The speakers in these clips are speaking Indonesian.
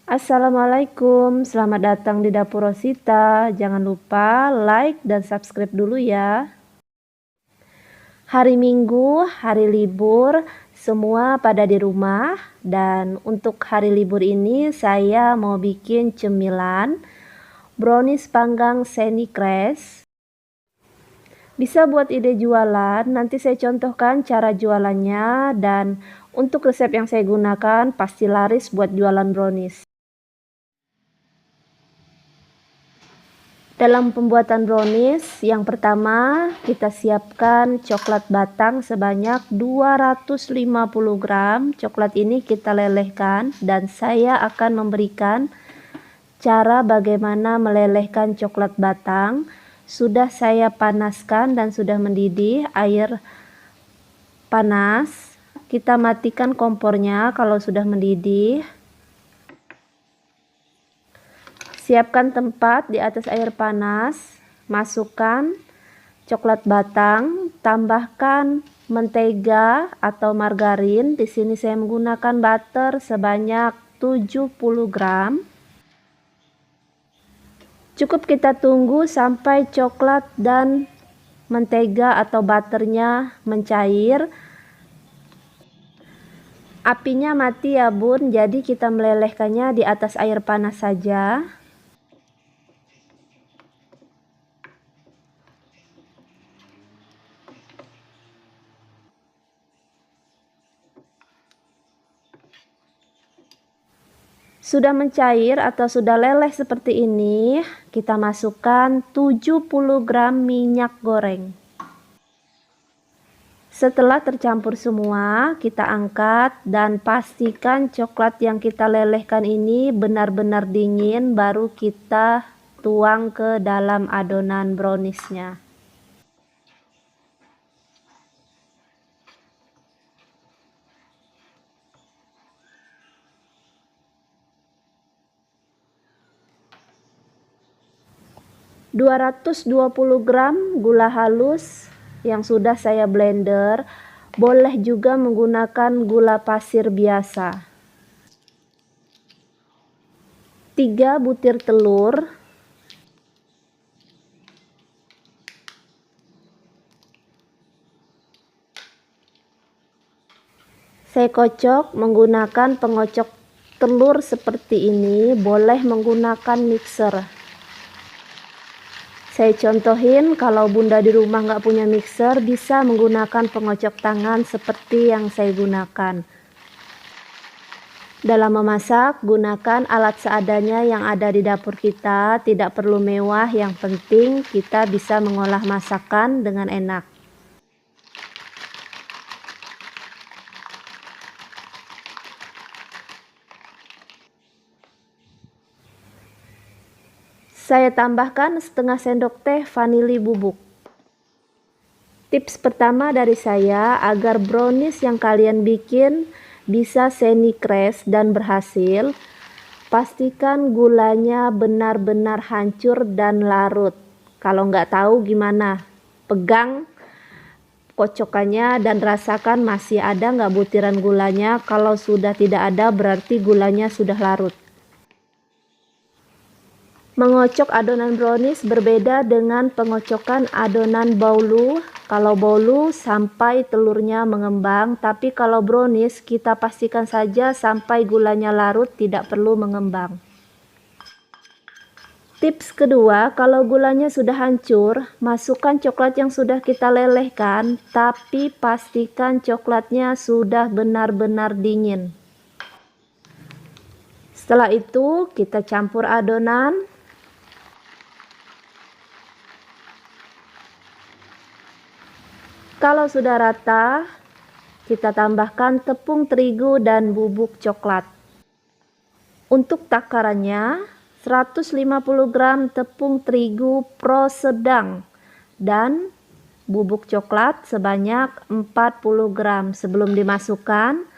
Assalamualaikum, selamat datang di Dapur Rosita. Jangan lupa like dan subscribe dulu ya. Hari Minggu, hari libur, semua pada di rumah. Dan untuk hari libur ini saya mau bikin cemilan brownies panggang semi crash. Bisa buat ide jualan, nanti saya contohkan cara jualannya. Dan untuk resep yang saya gunakan pasti laris buat jualan brownies. Dalam pembuatan brownies, yang pertama kita siapkan coklat batang sebanyak 250 gram. Coklat ini kita lelehkan dan saya akan memberikan cara bagaimana melelehkan coklat batang. Sudah saya panaskan dan sudah mendidih air panas. Kita matikan kompornya kalau sudah mendidih. Siapkan tempat di atas air panas, masukkan coklat batang, tambahkan mentega atau margarin. Di sini saya menggunakan butter sebanyak 70 gram. Cukup kita tunggu sampai coklat dan mentega atau butternya mencair. Apinya mati ya bun, jadi kita melelehkannya di atas air panas saja. Sudah mencair atau sudah leleh seperti ini, kita masukkan 70 gram minyak goreng. Setelah tercampur semua, kita angkat dan pastikan coklat yang kita lelehkan ini benar-benar dingin, baru kita tuang ke dalam adonan browniesnya. ...220 gram gula halus yang sudah saya blender. Boleh juga menggunakan gula pasir biasa. 3 butir telur. Saya kocok menggunakan pengocok telur seperti ini. Boleh menggunakan mixer. Saya contohin, kalau bunda di rumah nggak punya mixer, bisa menggunakan pengocok tangan seperti yang saya gunakan. Dalam memasak, gunakan alat seadanya yang ada di dapur kita. Tidak perlu mewah, yang penting kita bisa mengolah masakan dengan enak. Saya tambahkan setengah sendok teh vanili bubuk. Tips pertama dari saya agar brownies yang kalian bikin bisa semi crash dan berhasil, pastikan gulanya benar-benar hancur dan larut. Kalau nggak tahu gimana, pegang kocokannya dan rasakan masih ada nggak butiran gulanya. Kalau sudah tidak ada, berarti gulanya sudah larut. Mengocok adonan brownies berbeda dengan pengocokan adonan baulu. Kalau baulu sampai telurnya mengembang, tapi kalau brownies kita pastikan saja sampai gulanya larut, tidak perlu mengembang. Tips kedua, kalau gulanya sudah hancur, masukkan coklat yang sudah kita lelehkan, tapi pastikan coklatnya sudah benar-benar dingin. Setelah itu kita campur adonan. Kalau sudah rata, kita tambahkan tepung terigu dan bubuk coklat. Untuk takarannya, 150 gram tepung terigu pro sedang dan bubuk coklat sebanyak 40 gram. Sebelum dimasukkan,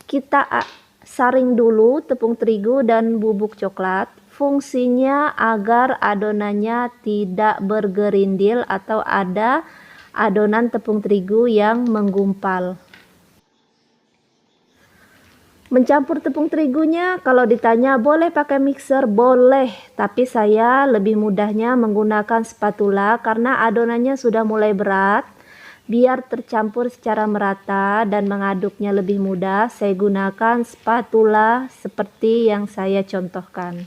kita saring dulu tepung terigu dan bubuk coklat. Fungsinya agar adonannya tidak bergerindil atau ada adonan tepung terigu yang menggumpal. Mencampur tepung terigunya, kalau ditanya boleh pakai mixer, boleh. Tapi saya lebih mudahnya menggunakan spatula karena adonannya sudah mulai berat. Biar tercampur secara merata dan mengaduknya lebih mudah, saya gunakan spatula seperti yang saya contohkan.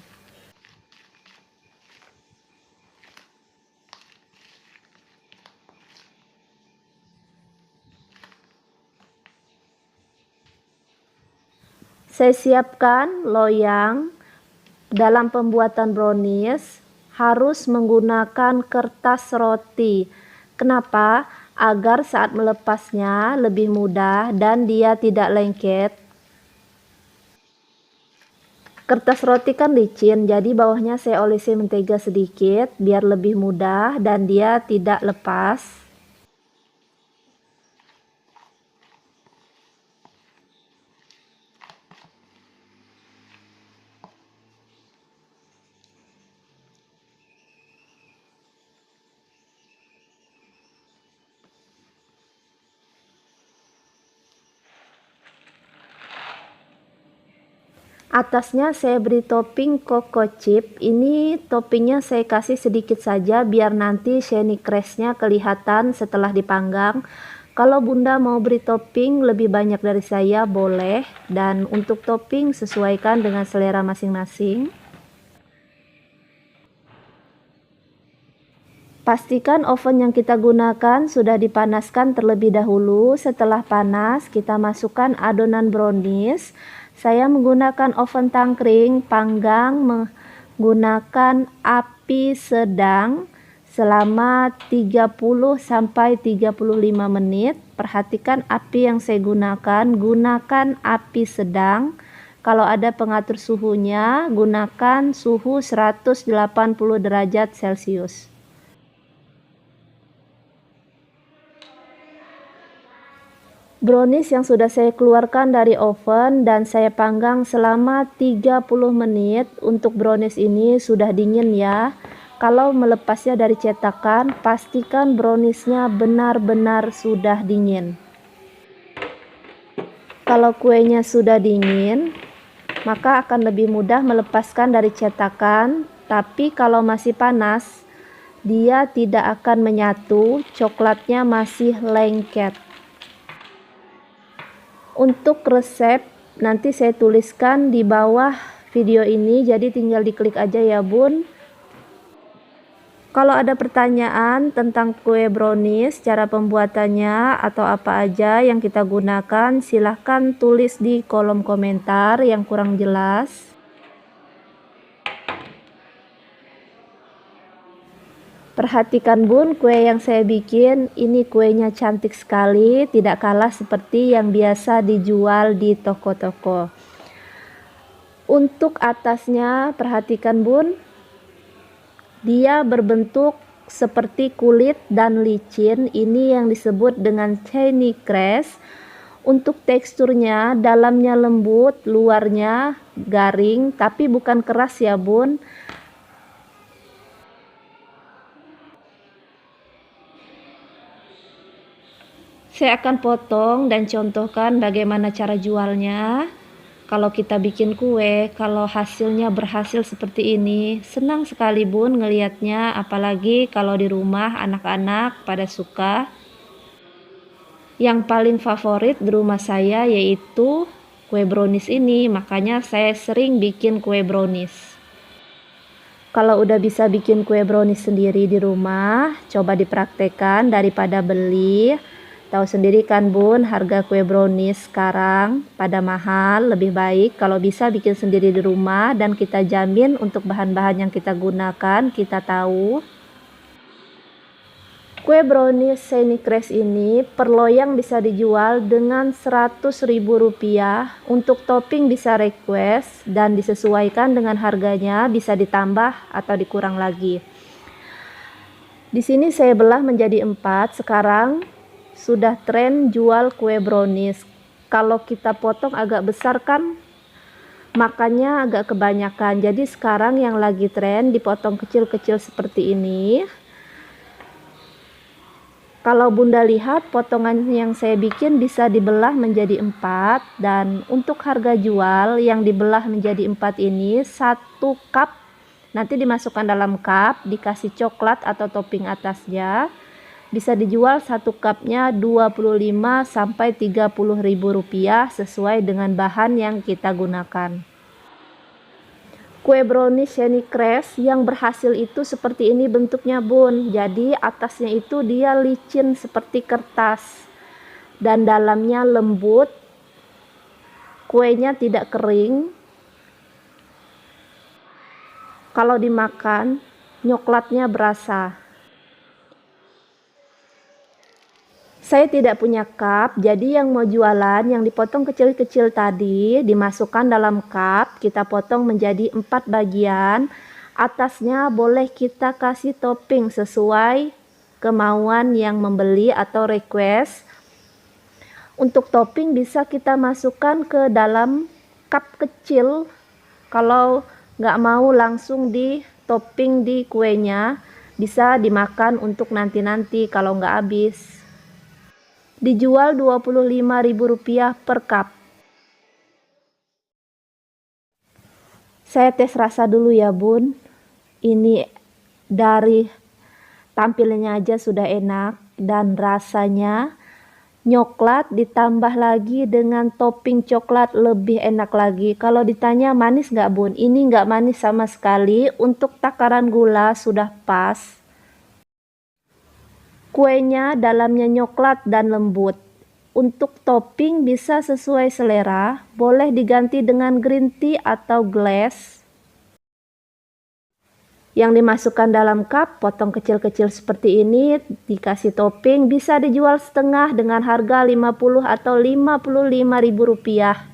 Saya siapkan loyang. Dalam pembuatan brownies harus menggunakan kertas roti. Kenapa? Agar saat melepasnya lebih mudah dan dia tidak lengket. Kertas roti kan licin, jadi bawahnya saya olesi mentega sedikit biar lebih mudah dan dia tidak lepas. Atasnya saya beri topping coco chip. Ini toppingnya saya kasih sedikit saja biar nanti shiny crestnya kelihatan setelah dipanggang. Kalau bunda mau beri topping lebih banyak dari saya boleh, dan untuk topping sesuaikan dengan selera masing-masing. Pastikan oven yang kita gunakan sudah dipanaskan terlebih dahulu. Setelah panas, kita masukkan adonan brownies. Saya menggunakan oven tangkring panggang menggunakan api sedang selama 30-35 menit. Perhatikan api yang saya gunakan api sedang. Kalau ada pengatur suhunya, gunakan suhu 180 derajat Celcius. Brownies yang sudah saya keluarkan dari oven dan saya panggang selama 30 menit. Untuk brownies ini sudah dingin ya. Kalau melepasnya dari cetakan, pastikan browniesnya benar-benar sudah dingin. Kalau kuenya sudah dingin, maka akan lebih mudah melepaskan dari cetakan. Tapi kalau masih panas, dia tidak akan menyatu, coklatnya masih lengket. Untuk resep nanti saya tuliskan di bawah video ini, jadi tinggal diklik aja ya bun. Kalau ada pertanyaan tentang kue brownies, cara pembuatannya atau apa aja yang kita gunakan, silahkan tulis di kolom komentar yang kurang jelas. Perhatikan bun, kue yang saya bikin ini kuenya cantik sekali, tidak kalah seperti yang biasa dijual di toko-toko. Untuk atasnya perhatikan bun, dia berbentuk seperti kulit dan licin. Ini yang disebut dengan shiny crest. Untuk teksturnya, dalamnya lembut, luarnya garing, tapi bukan keras ya bun. Saya akan potong dan contohkan bagaimana cara jualnya. Kalau kita bikin kue, kalau hasilnya berhasil seperti ini, senang sekali bun ngelihatnya, apalagi kalau di rumah anak-anak pada suka. Yang paling favorit di rumah saya yaitu kue brownies ini, makanya saya sering bikin kue brownies. Kalau udah bisa bikin kue brownies sendiri di rumah, coba dipraktekkan daripada beli. Tahu sendiri kan bun, harga kue brownies sekarang pada mahal. Lebih baik kalau bisa bikin sendiri di rumah dan kita jamin untuk bahan-bahan yang kita gunakan kita tahu. Kue brownies shiny crest ini per loyang bisa dijual dengan Rp100.000. Untuk topping bisa request dan disesuaikan dengan harganya, bisa ditambah atau dikurang lagi. Di sini saya belah menjadi 4. Sekarang sudah tren jual kue brownies. Kalau kita potong agak besar kan, makanya agak kebanyakan. Jadi sekarang yang lagi tren dipotong kecil-kecil seperti ini. Kalau Bunda lihat, potongan yang saya bikin bisa dibelah menjadi 4, dan untuk harga jual yang dibelah menjadi 4 ini 1 cup, nanti dimasukkan dalam cup, dikasih coklat atau topping atasnya, bisa dijual 1 cupnya 25 sampai 30 ribu rupiah sesuai dengan bahan yang kita gunakan. Kue brownies Shiny Crash yang berhasil itu seperti ini bentuknya Bun. Jadi atasnya itu dia licin seperti kertas dan dalamnya lembut. Kuenya tidak kering. Kalau dimakan, nyoklatnya berasa. Saya tidak punya cup, jadi yang mau jualan yang dipotong kecil-kecil tadi dimasukkan dalam cup, kita potong menjadi 4 bagian. Atasnya boleh kita kasih topping sesuai kemauan yang membeli atau request. Untuk topping bisa kita masukkan ke dalam cup kecil. Kalau nggak mau langsung di topping di kuenya, bisa dimakan untuk nanti-nanti kalau nggak habis. Dijual Rp25.000 per cup. Saya tes rasa dulu ya Bun. Ini dari tampilnya aja sudah enak dan rasanya nyoklat ditambah lagi dengan topping coklat lebih enak lagi. Kalau ditanya manis nggak Bun? Ini nggak manis sama sekali. Untuk takaran gula sudah pas. Kuenya dalamnya nyoklat dan lembut. Untuk topping bisa sesuai selera, boleh diganti dengan green tea atau glass. Yang dimasukkan dalam cup, potong kecil-kecil seperti ini, dikasih topping, bisa dijual setengah dengan harga 50 atau 55 ribu rupiah.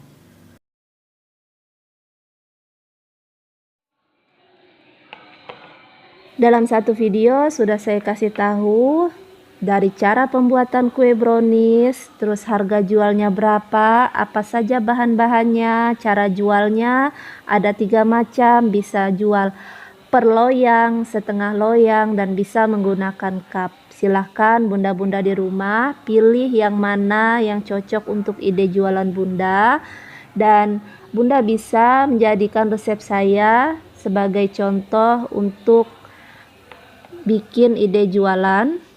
Dalam satu video sudah saya kasih tahu dari cara pembuatan kue brownies, terus harga jualnya berapa, apa saja bahan-bahannya, cara jualnya, ada 3 macam, bisa jual per loyang, setengah loyang, dan bisa menggunakan cup. Silahkan bunda-bunda di rumah pilih yang mana yang cocok untuk ide jualan Bunda, dan Bunda bisa menjadikan resep saya sebagai contoh untuk bikin ide jualan.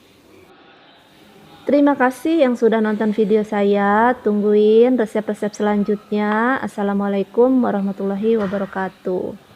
Terima kasih yang sudah nonton video saya. Tungguin resep-resep selanjutnya. Assalamualaikum warahmatullahi wabarakatuh.